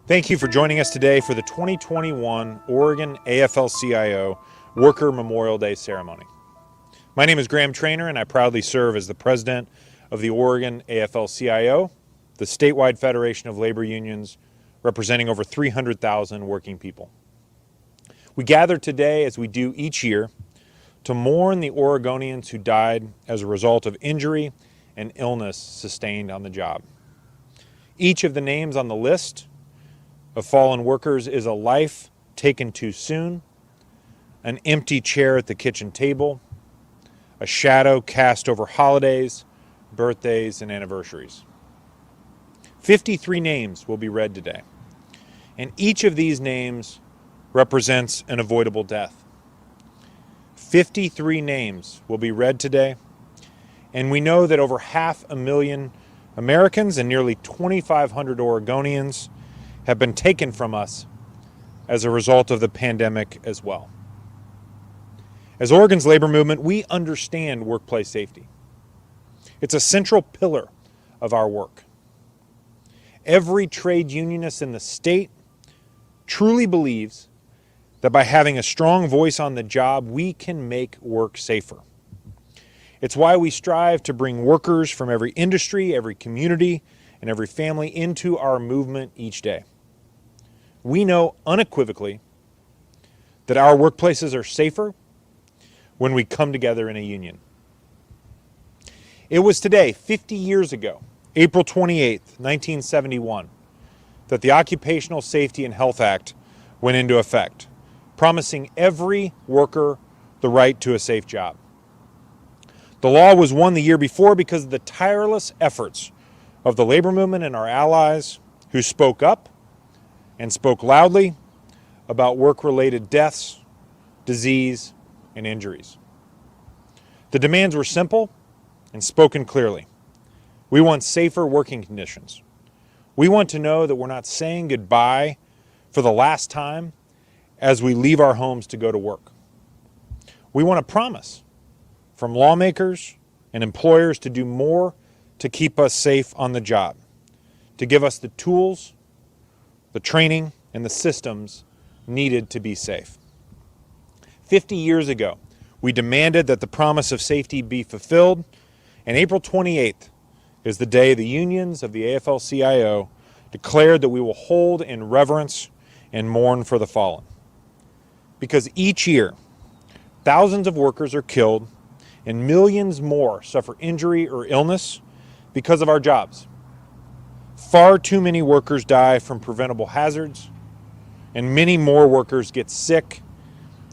Thank you for joining us today for the 2021 Oregon AFL-CIO Worker Memorial Day ceremony. My name is Graham Trainer, and I proudly serve as the president of the Oregon AFL-CIO, the statewide federation of labor unions representing over 300,000 working people. We gather today, as we do each year, to mourn the Oregonians who died as a result of injury and illness sustained on the job. Each of the names on the list of fallen workers is a life taken too soon, an empty chair at the kitchen table, a shadow cast over holidays, birthdays, and anniversaries. 53 names will be read today, and each of these names represents an avoidable death. 53 names will be read today, and we know that over 500,000 Americans and nearly 2,500 Oregonians have been taken from us as a result of the pandemic as well. As Oregon's labor movement, we understand workplace safety. It's a central pillar of our work. Every trade unionist in the state truly believes that by having a strong voice on the job, we can make work safer. It's why we strive to bring workers from every industry, every community, and every family into our movement each day. We know unequivocally that our workplaces are safer when we come together in a union. It was today, 50 years ago, April 28th, 1971, that the Occupational Safety and Health Act went into effect, promising every worker the right to a safe job. The law was won the year before because of the tireless efforts of the labor movement and our allies who spoke up and spoke loudly about work-related deaths, disease, and injuries. The demands were simple and spoken clearly. We want safer working conditions. We want to know that we're not saying goodbye for the last time as we leave our homes to go to work. We want a promise from lawmakers and employers to do more to keep us safe on the job, to give us the tools, the training, and the systems needed to be safe. 50 years ago, we demanded that the promise of safety be fulfilled, and April 28th is the day the unions of the AFL-CIO declared that we will hold in reverence and mourn for the fallen. Because each year, thousands of workers are killed and millions more suffer injury or illness because of our jobs. Far too many workers die from preventable hazards, and many more workers get sick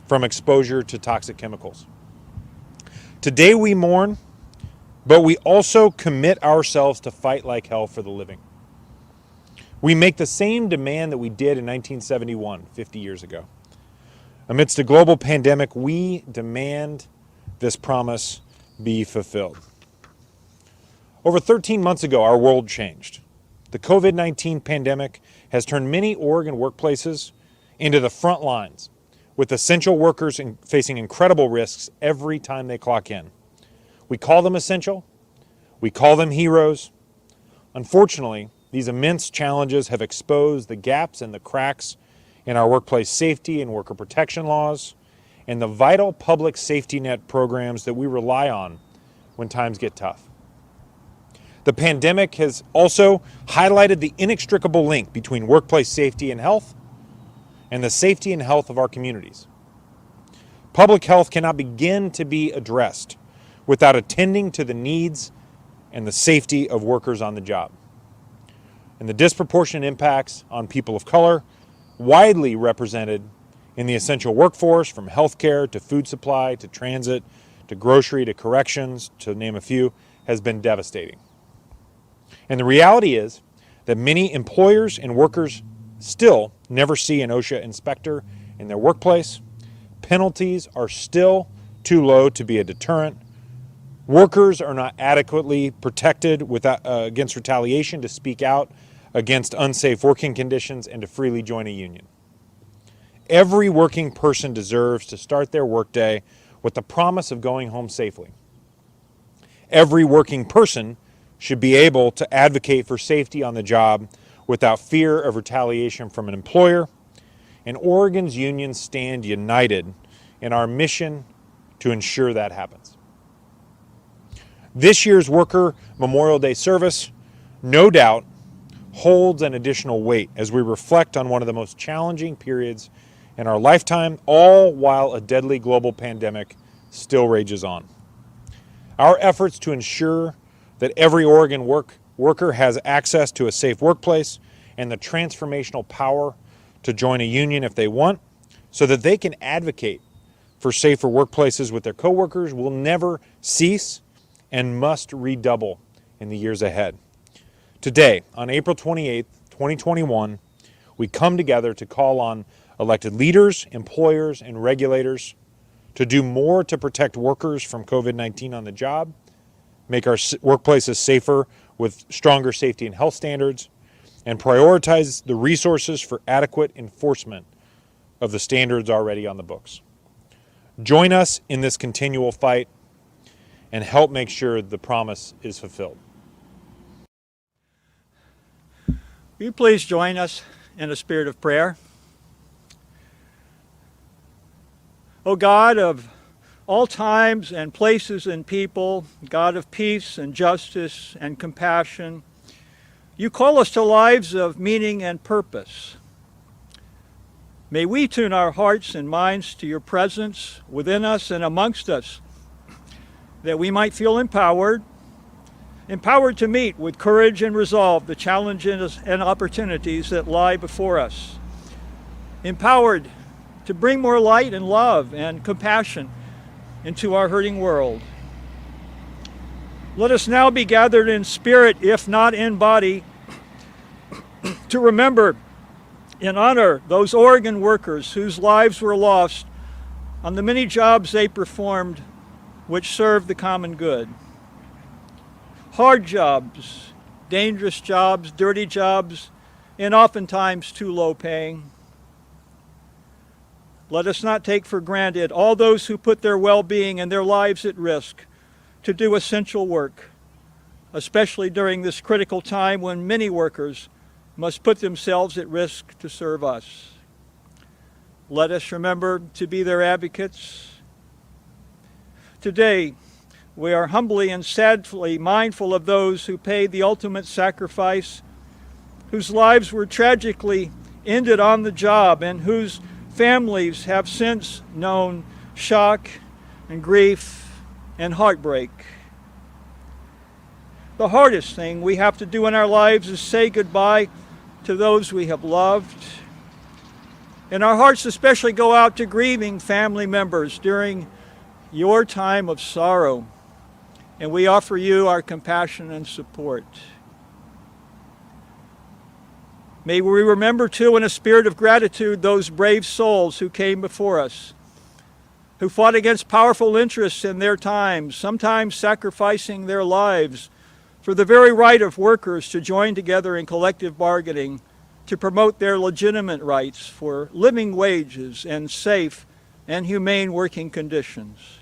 from exposure to toxic chemicals. Today we mourn, but we also commit ourselves to fight like hell for the living. We make the same demand that we did in 1971, 50 years ago. Amidst a global pandemic, we demand this promise be fulfilled. Over 13 months ago, our world changed. The COVID-19 pandemic has turned many Oregon workplaces into the front lines, with essential workers facing incredible risks every time they clock in. We call them essential. We call them heroes. Unfortunately, these immense challenges have exposed the gaps and the cracks in our workplace safety and worker protection laws and the vital public safety net programs that we rely on when times get tough. The pandemic has also highlighted the inextricable link between workplace safety and health and the safety and health of our communities. Public health cannot begin to be addressed without attending to the needs and the safety of workers on the job. And the disproportionate impacts on people of color, widely represented in the essential workforce, from healthcare to food supply to transit to grocery to corrections, to name a few, has been devastating. And the reality is that many employers and workers still never see an OSHA inspector in their workplace. Penalties are still too low to be a deterrent. Workers are not adequately protected against retaliation to speak out against unsafe working conditions and to freely join a union. Every working person deserves to start their workday with the promise of going home safely. Every working person should be able to advocate for safety on the job without fear of retaliation from an employer, and Oregon's unions stand united in our mission to ensure that happens. This year's Worker Memorial Day service, no doubt, holds an additional weight as we reflect on one of the most challenging periods in our lifetime, all while a deadly global pandemic still rages on. Our efforts to ensure that every Oregon worker has access to a safe workplace and the transformational power to join a union if they want, so that they can advocate for safer workplaces with their coworkers, will never cease and must redouble in the years ahead. Today, on April 28th, 2021, we come together to call on elected leaders, employers, and regulators to do more to protect workers from COVID-19 on the job, make our workplaces safer with stronger safety and health standards, and prioritize the resources for adequate enforcement of the standards already on the books. Join us in this continual fight and help make sure the promise is fulfilled. Will you please join us in a spirit of prayer? O God of all times and places and people, God of peace and justice and compassion, you call us to lives of meaning and purpose. May we tune our hearts and minds to your presence within us and amongst us, that we might feel empowered to meet with courage and resolve the challenges and opportunities that lie before us. Empowered to bring more light and love and compassion into our hurting world. Let us now be gathered in spirit, if not in body, to remember and honor those Oregon workers whose lives were lost on the many jobs they performed which served the common good. Hard jobs, dangerous jobs, dirty jobs, and oftentimes too low paying. Let us not take for granted all those who put their well-being and their lives at risk to do essential work, especially during this critical time when many workers must put themselves at risk to serve us. Let us remember to be their advocates. Today, we are humbly and sadly mindful of those who paid the ultimate sacrifice, whose lives were tragically ended on the job, and whose families have since known shock and grief and heartbreak. The hardest thing we have to do in our lives is say goodbye to those we have loved. And our hearts especially go out to grieving family members during your time of sorrow. And we offer you our compassion and support. May we remember too, in a spirit of gratitude, those brave souls who came before us, who fought against powerful interests in their times, sometimes sacrificing their lives for the very right of workers to join together in collective bargaining to promote their legitimate rights for living wages and safe and humane working conditions.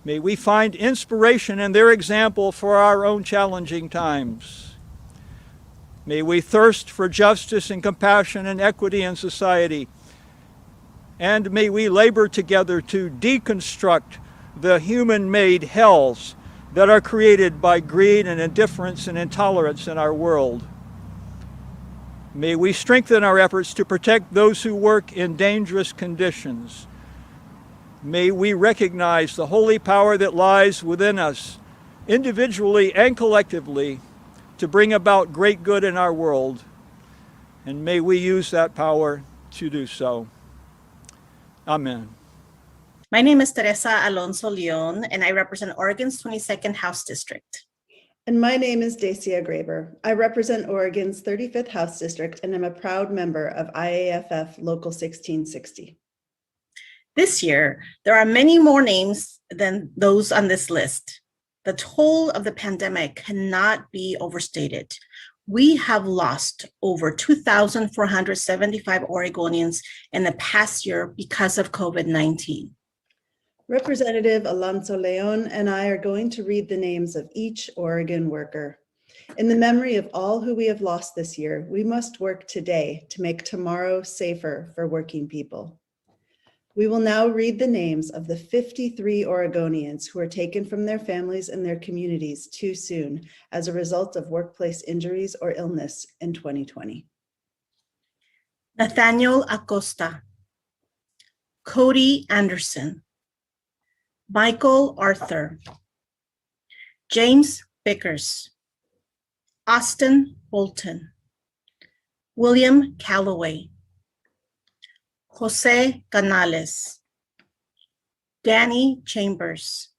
May we find inspiration in their example for our own challenging times. May we thirst for justice and compassion and equity in society. And may we labor together to deconstruct the human-made hells that are created by greed and indifference and intolerance in our world. May we strengthen our efforts to protect those who work in dangerous conditions. May we recognize the holy power that lies within us, individually and collectively, to bring about great good in our world. And may we use that power to do so. Amen. My name is Teresa Alonso Leon, and I represent Oregon's 22nd House District. And my name is Dacia Graber. I represent Oregon's 35th House District, and I'm a proud member of IAFF Local 1660. This year, there are many more names than those on this list. The toll of the pandemic cannot be overstated. We have lost over 2,475 Oregonians in the past year because of COVID-19. Representative Alonso Leon and I are going to read the names of each Oregon worker. In the memory of all who we have lost this year, we must work today to make tomorrow safer for working people. We will now read the names of the 53 Oregonians who were taken from their families and their communities too soon as a result of workplace injuries or illness in 2020. Nathaniel Acosta, Cody Anderson, Michael Arthur, James Bickers, Austin Bolton, William Calloway, Jose Canales, Danny Chambers,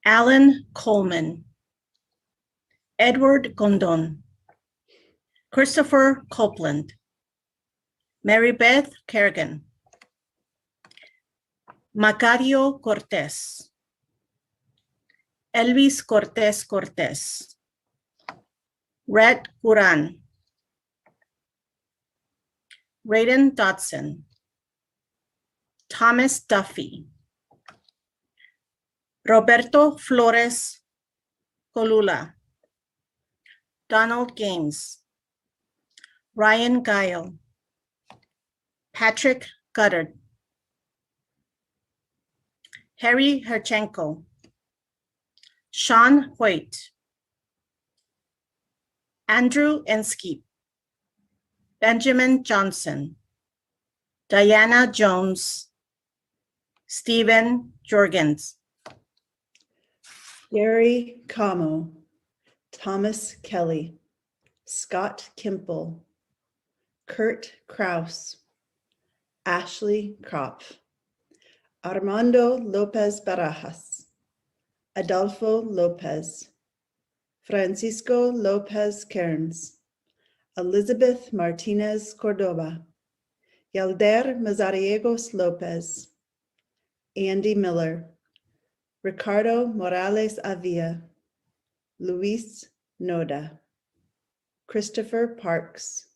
Alan Coleman, Edward Gondon, Christopher Copeland, Mary Beth Kerrigan, Macario Cortez, Elvis Cortez Cortez, Red Curan, Raiden Dodson, Thomas Duffy, Roberto Flores Colula, Donald Gaines, Ryan Guile, Patrick Goddard, Harry Herchenko, Sean Hoyt, Andrew Enskip, Benjamin Johnson, Diana Jones, Stephen Jorgens, Gary Camo, Thomas Kelly, Scott Kimple, Kurt Kraus, Ashley Kropf, Armando Lopez Barajas, Adolfo Lopez, Francisco Lopez Kearns, Elizabeth Martinez Cordoba, Yalder Mazariegos Lopez, Andy Miller, Ricardo Morales Avia, Luis Noda, Christopher Parks,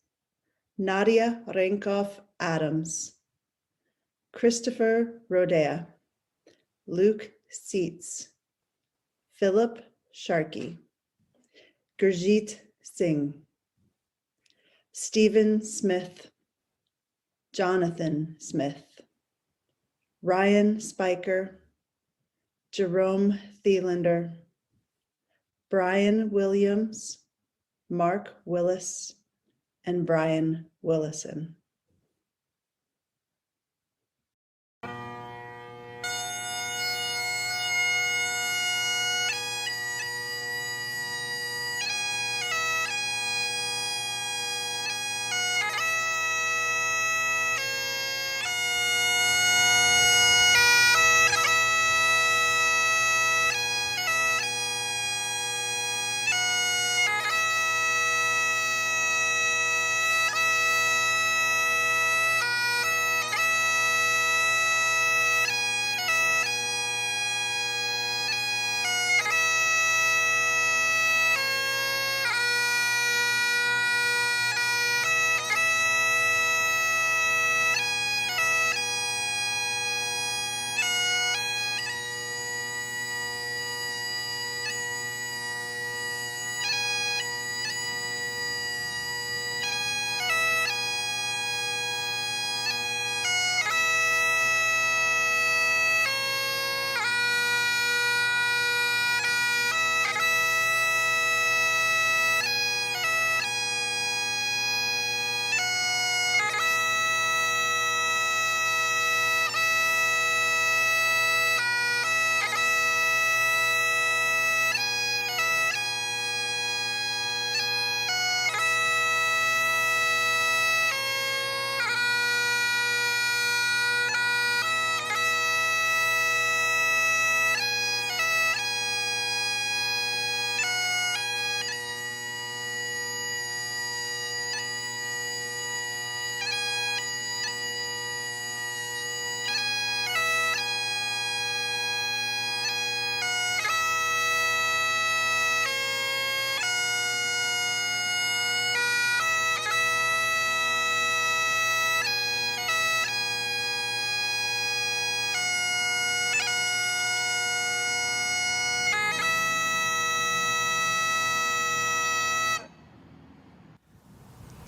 Nadia Renkoff Adams, Christopher Rodea, Luke Seitz, Philip Sharkey, Gurjeet Singh, Stephen Smith, Jonathan Smith, Ryan Spiker, Jerome Thielander, Brian Williams, Mark Willis, and Brian Willison.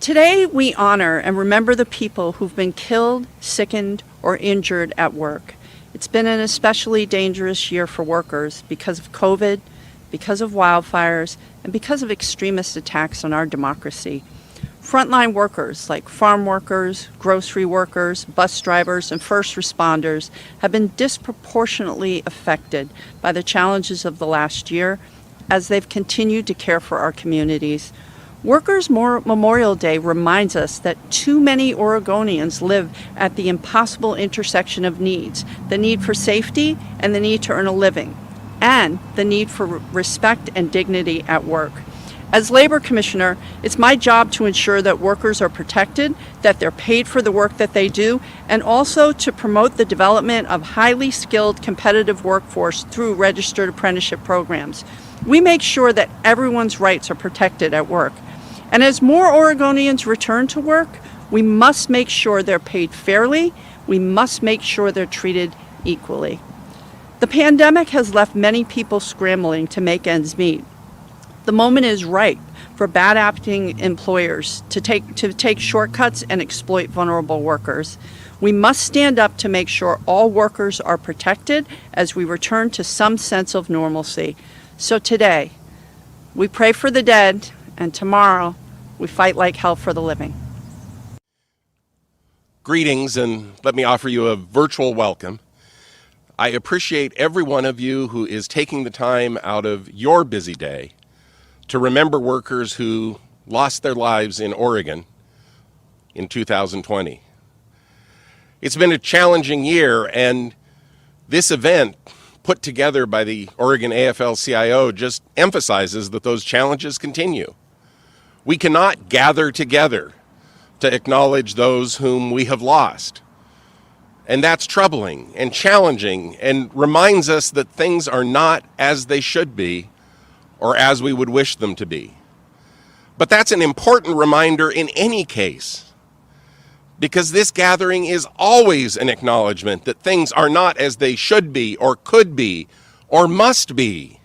Today, we honor and remember the people who've been killed, sickened, or injured at work. It's been an especially dangerous year for workers because of COVID, because of wildfires, and because of extremist attacks on our democracy. Frontline workers like farm workers, grocery workers, bus drivers, and first responders have been disproportionately affected by the challenges of the last year as they've continued to care for our communities. Workers' Memorial Day reminds us that too many Oregonians live at the impossible intersection of needs, the need for safety and the need to earn a living, and the need for respect and dignity at work. As Labor Commissioner, it's my job to ensure that workers are protected, that they're paid for the work that they do, and also to promote the development of highly skilled, competitive workforce through registered apprenticeship programs. We make sure that everyone's rights are protected at work. And as more Oregonians return to work, we must make sure they're paid fairly. We must make sure they're treated equally. The pandemic has left many people scrambling to make ends meet. The moment is ripe for bad acting employers to take shortcuts and exploit vulnerable workers. We must stand up to make sure all workers are protected as we return to some sense of normalcy. So today, we pray for the dead, and tomorrow, we fight like hell for the living. Greetings, and let me offer you a virtual welcome. I appreciate every one of you who is taking the time out of your busy day to remember workers who lost their lives in Oregon in 2020. It's been a challenging year, and this event put together by the Oregon AFL-CIO just emphasizes that those challenges continue. We cannot gather together to acknowledge those whom we have lost. And that's troubling and challenging and reminds us that things are not as they should be or as we would wish them to be. But that's an important reminder in any case, because this gathering is always an acknowledgement that things are not as they should be or could be or must be.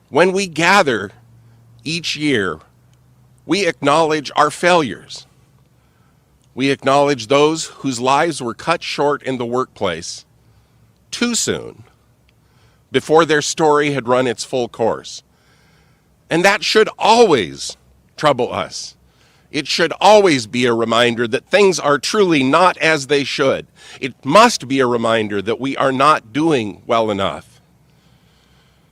When we gather each year, we acknowledge our failures. We acknowledge those whose lives were cut short in the workplace too soon, before their story had run its full course. And that should always trouble us. It should always be a reminder that things are truly not as they should. It must be a reminder that we are not doing well enough.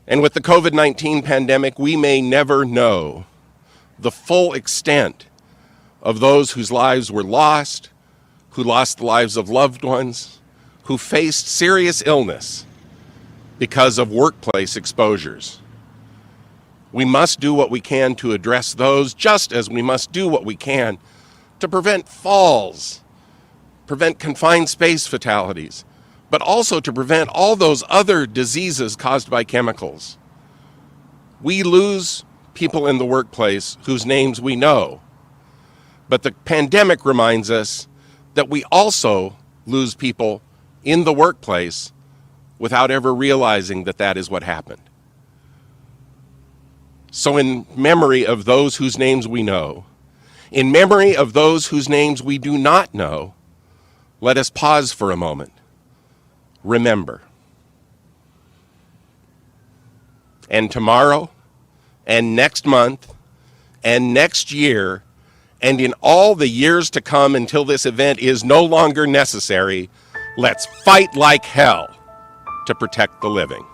And with the COVID-19 pandemic, we may never know the full extent of those whose lives were lost, who lost the lives of loved ones, who faced serious illness because of workplace exposures. We must do what we can to address those, just as we must do what we can to prevent falls, prevent confined space fatalities, but also to prevent all those other diseases caused by chemicals. We lose people in the workplace whose names we know, but the pandemic reminds us that we also lose people in the workplace without ever realizing that that is what happened. So in memory of those whose names we know, in memory of those whose names we do not know, let us pause for a moment. Remember. And tomorrow, and next month, and next year, and in all the years to come until this event is no longer necessary, let's fight like hell to protect the living.